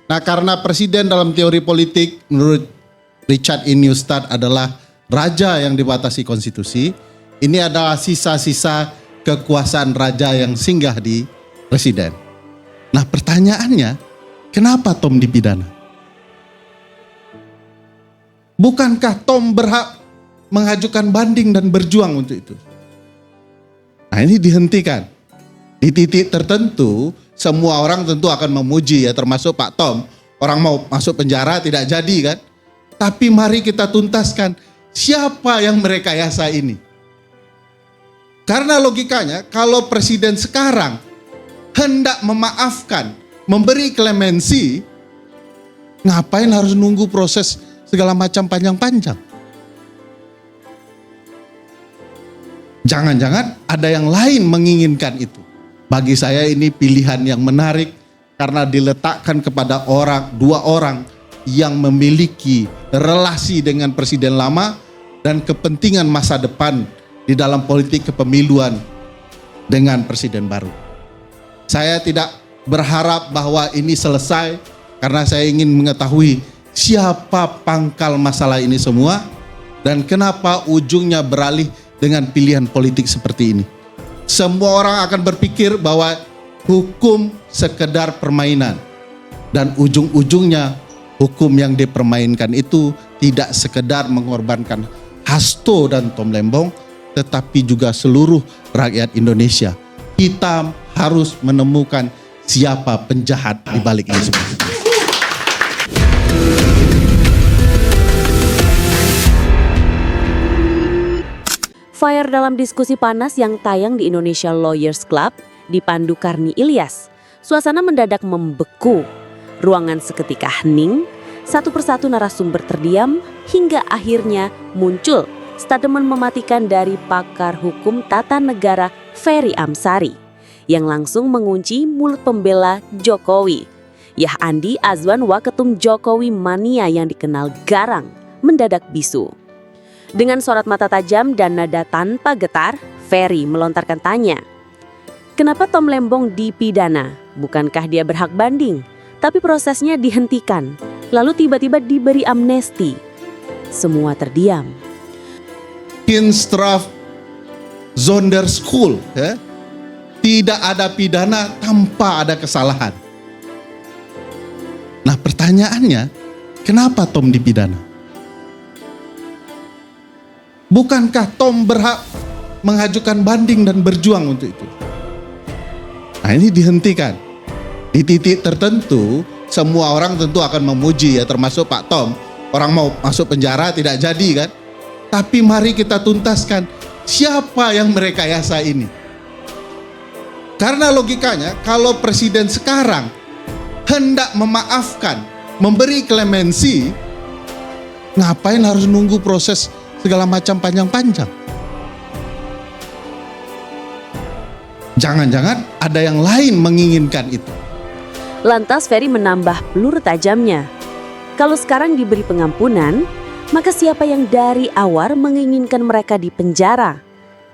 Nah, karena presiden dalam teori politik menurut Richard E. Neustadt adalah raja yang dibatasi konstitusi, ini adalah sisa-sisa kekuasaan raja yang singgah di presiden. Nah, pertanyaannya, kenapa Tom dipidana? Bukankah Tom berhak mengajukan banding dan berjuang untuk itu? Nah, ini dihentikan. Di titik tertentu, semua orang tentu akan memuji ya, termasuk Pak Tom. Orang mau masuk penjara tidak jadi kan? Tapi mari kita tuntaskan siapa yang merekayasa ini. Karena logikanya kalau presiden sekarang hendak memaafkan, memberi klemensi, ngapain harus nunggu proses segala macam panjang-panjang? Jangan-jangan ada yang lain menginginkan itu. Bagi saya ini pilihan yang menarik karena diletakkan kepada dua orang yang memiliki relasi dengan presiden lama dan kepentingan masa depan di dalam politik kepemiluan dengan presiden baru. Saya tidak berharap bahwa ini selesai karena saya ingin mengetahui siapa pangkal masalah ini semua dan kenapa ujungnya beralih dengan pilihan politik seperti ini. Semua orang akan berpikir bahwa hukum sekedar permainan dan ujung-ujungnya hukum yang dipermainkan itu tidak sekedar mengorbankan Hasto dan Tom Lembong, tetapi juga seluruh rakyat Indonesia. Kita harus menemukan siapa penjahat di balik ini semua. Fire dalam diskusi panas yang tayang di Indonesia Lawyers Club dipandu Karni Ilyas. Suasana mendadak membeku. Ruangan seketika hening, satu persatu narasumber terdiam hingga akhirnya muncul statement mematikan dari pakar hukum tata negara Ferry Amsari yang langsung mengunci mulut pembela Jokowi. Yah Andi Azwan Waketum Jokowi Mania yang dikenal garang mendadak bisu. Dengan sorot mata tajam dan nada tanpa getar, Ferry melontarkan tanya. Kenapa Tom Lembong dipidana? Bukankah dia berhak banding? Tapi prosesnya dihentikan, lalu tiba-tiba diberi amnesti. Semua terdiam. Kinstraf Sonderschuld, ya? Tidak ada pidana tanpa ada kesalahan. Nah, pertanyaannya, kenapa Tom dipidana? Bukankah Tom berhak mengajukan banding dan berjuang untuk itu? Nah, ini dihentikan. Di titik tertentu, semua orang tentu akan memuji ya, termasuk Pak Tom. Orang mau masuk penjara tidak jadi kan? Tapi mari kita tuntaskan siapa yang merekayasa ini. Karena logikanya kalau presiden sekarang hendak memaafkan, memberi klemensi, ngapain harus nunggu proses segala macam panjang-panjang? Jangan-jangan ada yang lain menginginkan itu. Lantas Ferry menambah peluru tajamnya. Kalau sekarang diberi pengampunan, maka siapa yang dari awal menginginkan mereka di penjara?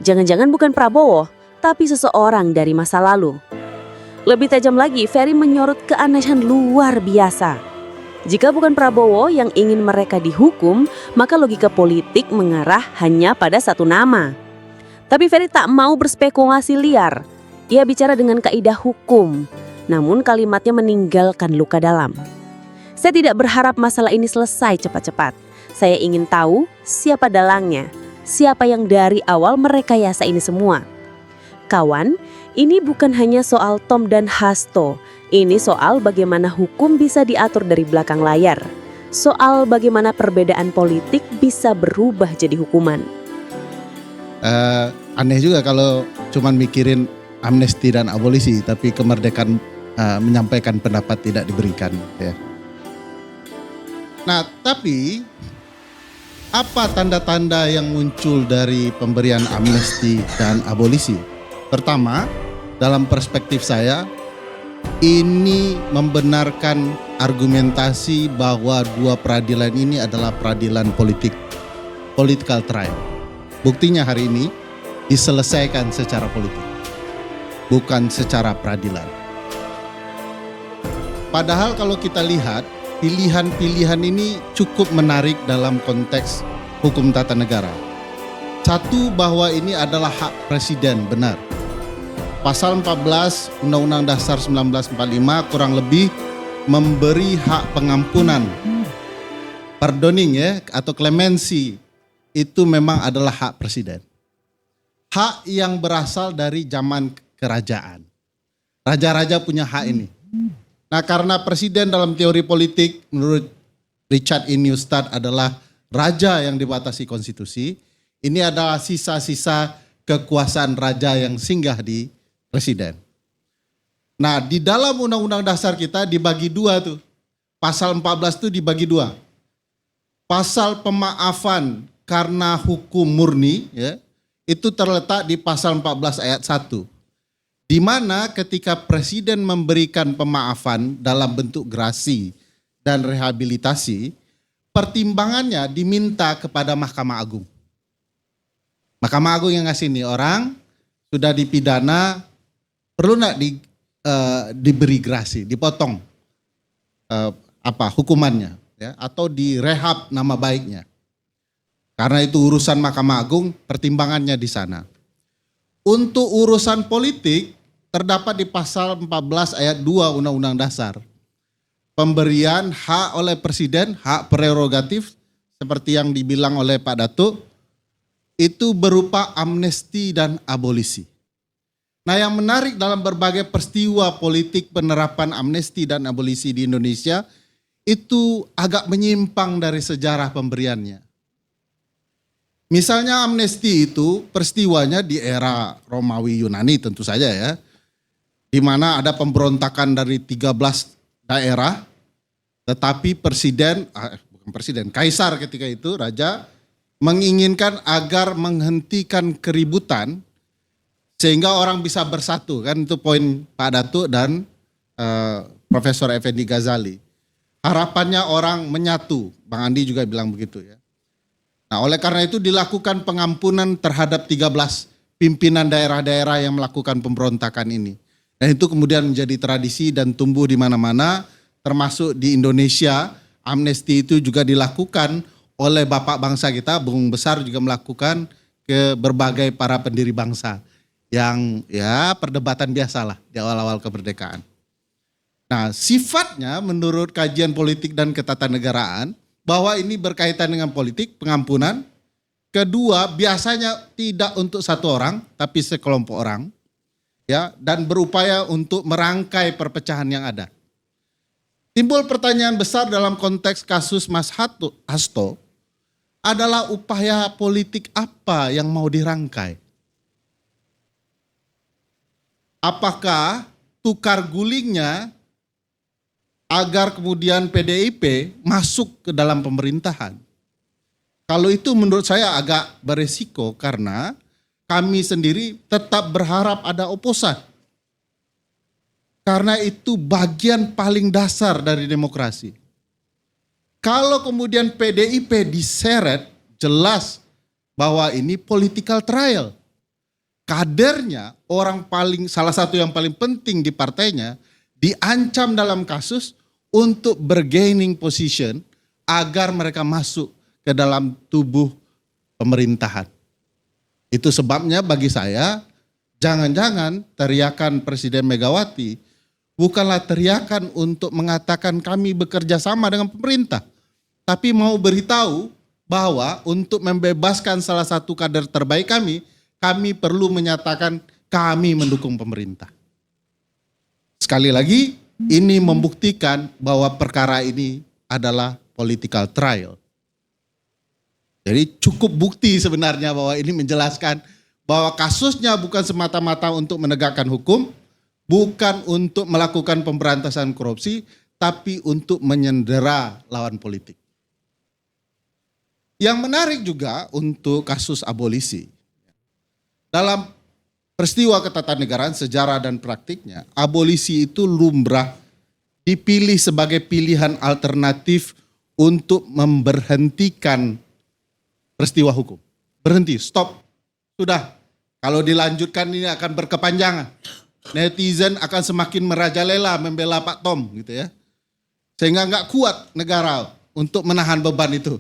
Jangan-jangan bukan Prabowo, tapi seseorang dari masa lalu. Lebih tajam lagi, Ferry menyorot keanehan luar biasa. Jika bukan Prabowo yang ingin mereka dihukum, maka logika politik mengarah hanya pada satu nama. Tapi Ferry tak mau berspekulasi liar. Ia bicara dengan kaidah hukum, namun kalimatnya meninggalkan luka dalam. Saya tidak berharap masalah ini selesai cepat-cepat. Saya ingin tahu siapa dalangnya, siapa yang dari awal merekayasa ini semua. Kawan, ini bukan hanya soal Tom dan Hasto. Ini soal bagaimana hukum bisa diatur dari belakang layar. Soal bagaimana perbedaan politik bisa berubah jadi hukuman. Aneh juga kalau cuman mikirin amnesti dan abolisi, tapi kemerdekaan menyampaikan pendapat tidak diberikan. Ya. Nah, tapi apa tanda-tanda yang muncul dari pemberian amnesti dan abolisi? Pertama, dalam perspektif saya, ini membenarkan argumentasi bahwa dua peradilan ini adalah peradilan politik, political trial. Buktinya hari ini diselesaikan secara politik, bukan secara peradilan. Padahal kalau kita lihat, pilihan-pilihan ini cukup menarik dalam konteks hukum tata negara. Satu, bahwa ini adalah hak presiden, benar. Pasal 14 Undang-Undang Dasar 1945 kurang lebih memberi hak pengampunan, pardoning atau clemency, itu memang adalah hak presiden. Hak yang berasal dari zaman kerajaan. Raja-raja punya hak ini. Nah, karena presiden dalam teori politik menurut Richard E. Neustadt adalah raja yang dibatasi konstitusi, ini adalah sisa-sisa kekuasaan raja yang singgah di presiden. Nah, di dalam Undang-Undang Dasar kita dibagi dua tuh. Pasal 14 itu dibagi dua. Pasal pemaafan karena hukum murni itu terletak di pasal 14 ayat 1. Di mana ketika presiden memberikan pemaafan dalam bentuk grasi dan rehabilitasi, pertimbangannya diminta kepada Mahkamah Agung. Mahkamah Agung yang ngasih nih, orang sudah dipidana, perlu nggak diberi grasi, dipotong hukumannya, atau direhab nama baiknya. Karena itu urusan Mahkamah Agung, pertimbangannya di sana. Untuk urusan politik terdapat di pasal 14 ayat 2 Undang-Undang Dasar. Pemberian hak oleh presiden, hak prerogatif seperti yang dibilang oleh Pak Datuk, itu berupa amnesti dan abolisi. Nah, yang menarik dalam berbagai peristiwa politik penerapan amnesti dan abolisi di Indonesia itu agak menyimpang dari sejarah pemberiannya. Misalnya amnesti itu peristiwanya di era Romawi Yunani tentu saja di mana ada pemberontakan dari 13 daerah, tetapi kaisar ketika itu, raja, menginginkan agar menghentikan keributan sehingga orang bisa bersatu, kan itu poin Pak Datuk dan Profesor Effendi Ghazali. Harapannya orang menyatu, Bang Andi juga bilang begitu ya. Nah, oleh karena itu dilakukan pengampunan terhadap 13 pimpinan daerah-daerah yang melakukan pemberontakan ini. Dan itu kemudian menjadi tradisi dan tumbuh di mana-mana, termasuk di Indonesia. Amnesti itu juga dilakukan oleh bapak bangsa kita, Bung Besar juga melakukan ke berbagai para pendiri bangsa. Yang perdebatan biasalah di awal-awal kemerdekaan. Nah, sifatnya menurut kajian politik dan ketatanegaraan bahwa ini berkaitan dengan politik, pengampunan. Kedua, biasanya tidak untuk satu orang tapi sekelompok orang dan berupaya untuk merangkai perpecahan yang ada. Timbul pertanyaan besar dalam konteks kasus Mas Hasto adalah upaya politik apa yang mau dirangkai? Apakah tukar gulingnya agar kemudian PDIP masuk ke dalam pemerintahan? Kalau itu menurut saya agak beresiko karena kami sendiri tetap berharap ada oposan. Karena itu bagian paling dasar dari demokrasi. Kalau kemudian PDIP diseret, jelas bahwa ini political trial. Kadernya, salah satu yang paling penting di partainya, diancam dalam kasus untuk bergaining position agar mereka masuk ke dalam tubuh pemerintahan. Itu sebabnya bagi saya, jangan-jangan teriakan Presiden Megawati bukanlah teriakan untuk mengatakan kami bekerja sama dengan pemerintah, tapi mau beritahu bahwa untuk membebaskan salah satu kader terbaik kami perlu menyatakan kami mendukung pemerintah. Sekali lagi, ini membuktikan bahwa perkara ini adalah political trial. Jadi cukup bukti sebenarnya bahwa ini menjelaskan bahwa kasusnya bukan semata-mata untuk menegakkan hukum, bukan untuk melakukan pemberantasan korupsi, tapi untuk menyandera lawan politik. Yang menarik juga untuk kasus abolisi. Dalam peristiwa ketatanegaraan, sejarah dan praktiknya, abolisi itu lumrah dipilih sebagai pilihan alternatif untuk memberhentikan peristiwa hukum. Berhenti, stop. Sudah, kalau dilanjutkan ini akan berkepanjangan. Netizen akan semakin merajalela membela Pak Tom gitu ya. Sehingga nggak kuat negara untuk menahan beban itu.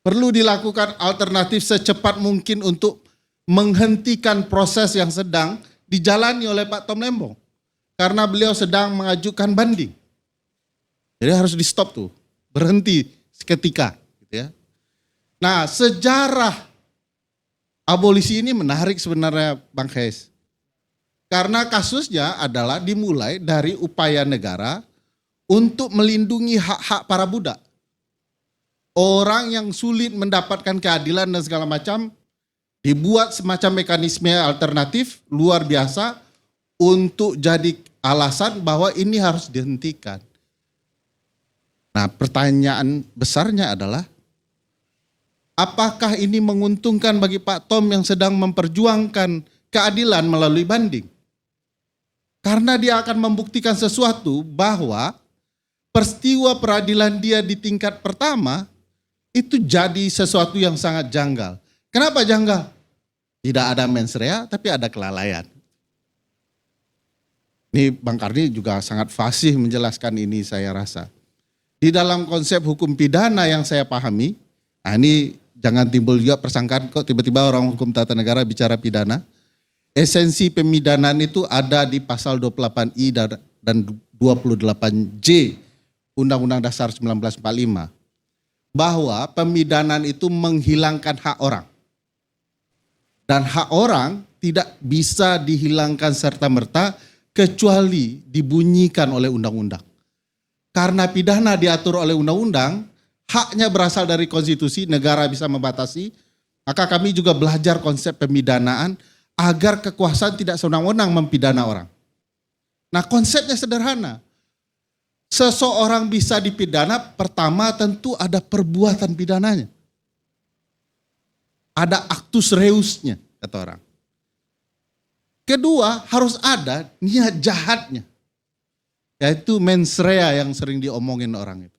Perlu dilakukan alternatif secepat mungkin untuk menghentikan proses yang sedang dijalani oleh Pak Tom Lembong. Karena beliau sedang mengajukan banding. Jadi harus di stop tuh, berhenti seketika. Gitu ya. Nah, sejarah abolisi ini menarik sebenarnya Bang Hes. Karena kasusnya adalah dimulai dari upaya negara untuk melindungi hak-hak para budak. Orang yang sulit mendapatkan keadilan dan segala macam, dibuat semacam mekanisme alternatif luar biasa untuk jadi alasan bahwa ini harus dihentikan. Nah, pertanyaan besarnya adalah, apakah ini menguntungkan bagi Pak Tom yang sedang memperjuangkan keadilan melalui banding? Karena dia akan membuktikan sesuatu bahwa peristiwa peradilan dia di tingkat pertama itu jadi sesuatu yang sangat janggal. Kenapa janggal? Tidak ada mens rea tapi ada kelalaian. Ini Bang Karni juga sangat fasih menjelaskan ini saya rasa. Di dalam konsep hukum pidana yang saya pahami, nah ini jangan timbul juga persangkaan kok tiba-tiba orang hukum tata negara bicara pidana. Esensi pemidanaan itu ada di pasal 28I dan 28J Undang-Undang Dasar 1945. Bahwa pemidanaan itu menghilangkan hak orang. Dan hak orang tidak bisa dihilangkan serta-merta kecuali dibunyikan oleh undang-undang. Karena pidana diatur oleh undang-undang, haknya berasal dari konstitusi, negara bisa membatasi, maka kami juga belajar konsep pemidanaan agar kekuasaan tidak sewenang-wenang mempidana orang. Nah, konsepnya sederhana. Seseorang bisa dipidana, pertama tentu ada perbuatan pidananya. Ada actus reusnya, kata orang. Kedua, harus ada niat jahatnya. Yaitu mens rea yang sering diomongin orang itu.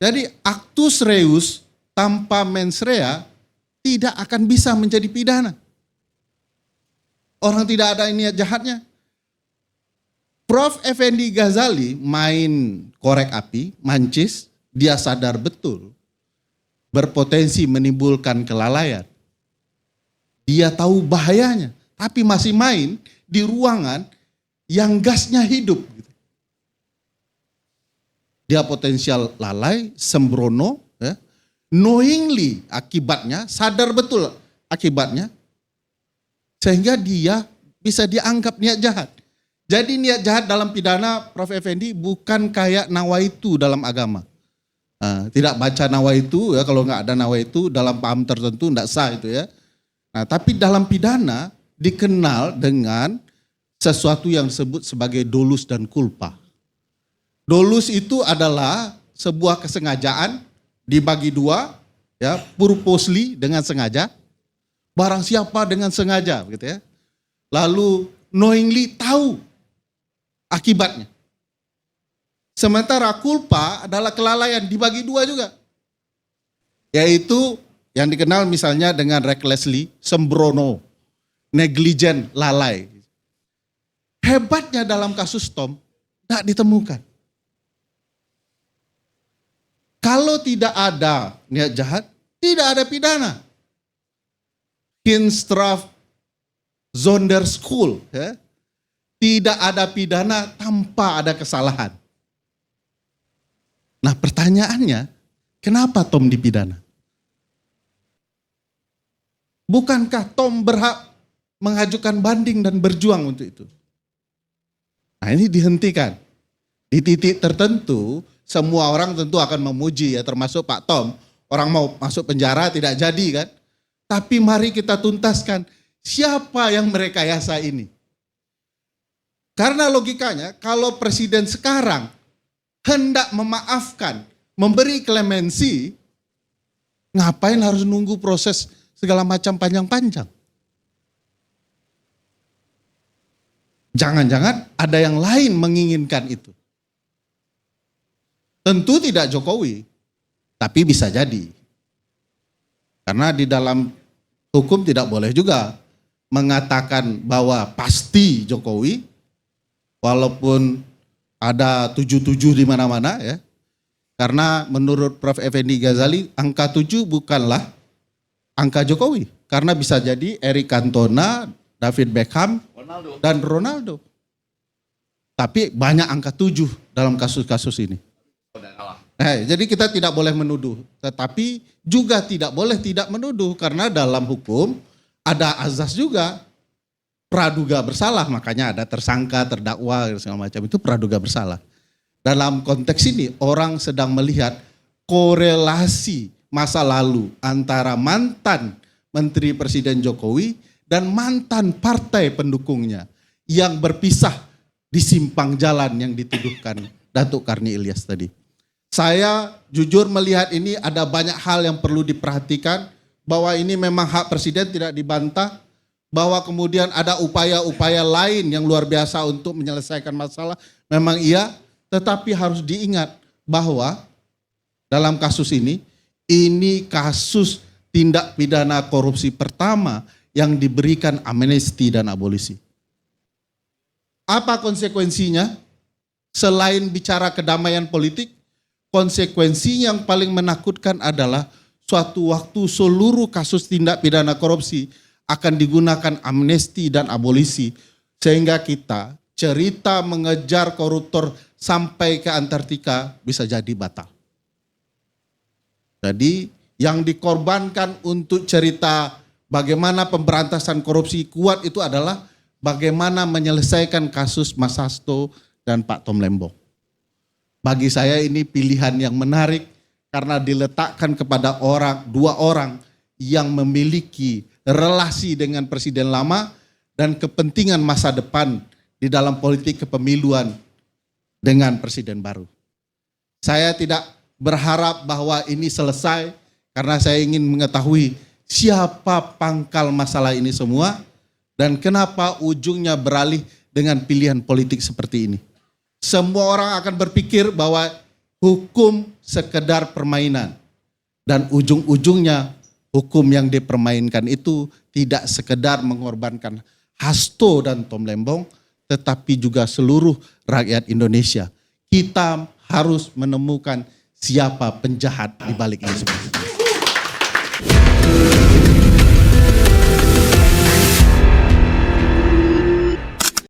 Jadi actus reus tanpa mens rea tidak akan bisa menjadi pidana. Orang tidak ada niat jahatnya. Prof. Effendi Ghazali main korek api, mancis, dia sadar betul berpotensi menimbulkan kelalaian. Dia tahu bahayanya, tapi masih main di ruangan yang gasnya hidup. Dia potensial lalai, sembrono, ya, knowingly akibatnya, sadar betul akibatnya, sehingga dia bisa dianggap niat jahat. Jadi niat jahat dalam pidana, Prof. Effendi, bukan kayak nawaitu dalam agama. Tidak baca nawaitu, ya, kalau nggak ada nawaitu dalam paham tertentu nggak sah itu ya. Nah, tapi dalam pidana dikenal dengan sesuatu yang disebut sebagai dolus dan culpa. Dolus itu adalah sebuah kesengajaan dibagi dua, ya, purposely dengan sengaja, barang siapa dengan sengaja, gitu ya. Lalu knowingly tahu akibatnya. Sementara culpa adalah kelalaian dibagi dua juga, yaitu yang dikenal misalnya dengan recklessly, sembrono, negligent, lalai. Hebatnya dalam kasus Tom tidak ditemukan. Kalau tidak ada niat jahat, tidak ada pidana. Kinstraf Sonderschuld, ya. Tidak ada pidana tanpa ada kesalahan. Nah, pertanyaannya, kenapa Tom dipidana? Bukankah Tom berhak mengajukan banding dan berjuang untuk itu? Nah, ini dihentikan. Di titik tertentu, semua orang tentu akan memuji, ya, termasuk Pak Tom. Orang mau masuk penjara tidak jadi kan? Tapi mari kita tuntaskan, siapa yang merekayasa ini? Karena logikanya, kalau presiden sekarang hendak memaafkan, memberi klemensi, ngapain harus nunggu proses segala macam panjang-panjang? Jangan-jangan ada yang lain menginginkan itu. Tentu tidak Jokowi, tapi bisa jadi. Karena di dalam hukum tidak boleh juga mengatakan bahwa pasti Jokowi, walaupun ada 77 di mana-mana ya. Karena menurut Prof. Effendi Ghazali, angka 7 bukanlah angka Jokowi. Karena bisa jadi Eric Cantona, David Beckham, dan Ronaldo. Tapi banyak angka 7 dalam kasus-kasus ini. Jadi kita tidak boleh menuduh. Tetapi juga tidak boleh tidak menuduh. Karena dalam hukum ada azas juga. Praduga bersalah, makanya ada tersangka, terdakwa, segala macam. Itu praduga bersalah. Dalam konteks ini orang sedang melihat korelasi masa lalu antara mantan Menteri Presiden Jokowi dan mantan partai pendukungnya yang berpisah di simpang jalan yang dituduhkan Datuk Karni Ilyas tadi. Saya jujur melihat ini ada banyak hal yang perlu diperhatikan, bahwa ini memang hak Presiden tidak dibantah, bahwa kemudian ada upaya-upaya lain yang luar biasa untuk menyelesaikan masalah, memang iya. Tetapi harus diingat bahwa dalam kasus ini kasus tindak pidana korupsi pertama yang diberikan amnesti dan abolisi. Apa konsekuensinya? Selain bicara kedamaian politik, konsekuensi yang paling menakutkan adalah suatu waktu seluruh kasus tindak pidana korupsi akan digunakan amnesti dan abolisi. Sehingga kita cerita mengejar koruptor sampai ke Antartika bisa jadi batal. Jadi yang dikorbankan untuk cerita bagaimana pemberantasan korupsi kuat itu adalah bagaimana menyelesaikan kasus Mas Hasto dan Pak Tom Lembong. Bagi saya ini pilihan yang menarik karena diletakkan kepada dua orang yang memiliki relasi dengan presiden lama dan kepentingan masa depan di dalam politik kepemiluan dengan presiden baru. Saya tidak berharap bahwa ini selesai karena saya ingin mengetahui siapa pangkal masalah ini semua dan kenapa ujungnya beralih dengan pilihan politik seperti ini. Semua orang akan berpikir bahwa hukum sekedar permainan dan ujung-ujungnya hukum yang dipermainkan itu tidak sekedar mengorbankan Hasto dan Tom Lembong, tetapi juga seluruh rakyat Indonesia. Kita harus menemukan siapa penjahat di balik ini semua.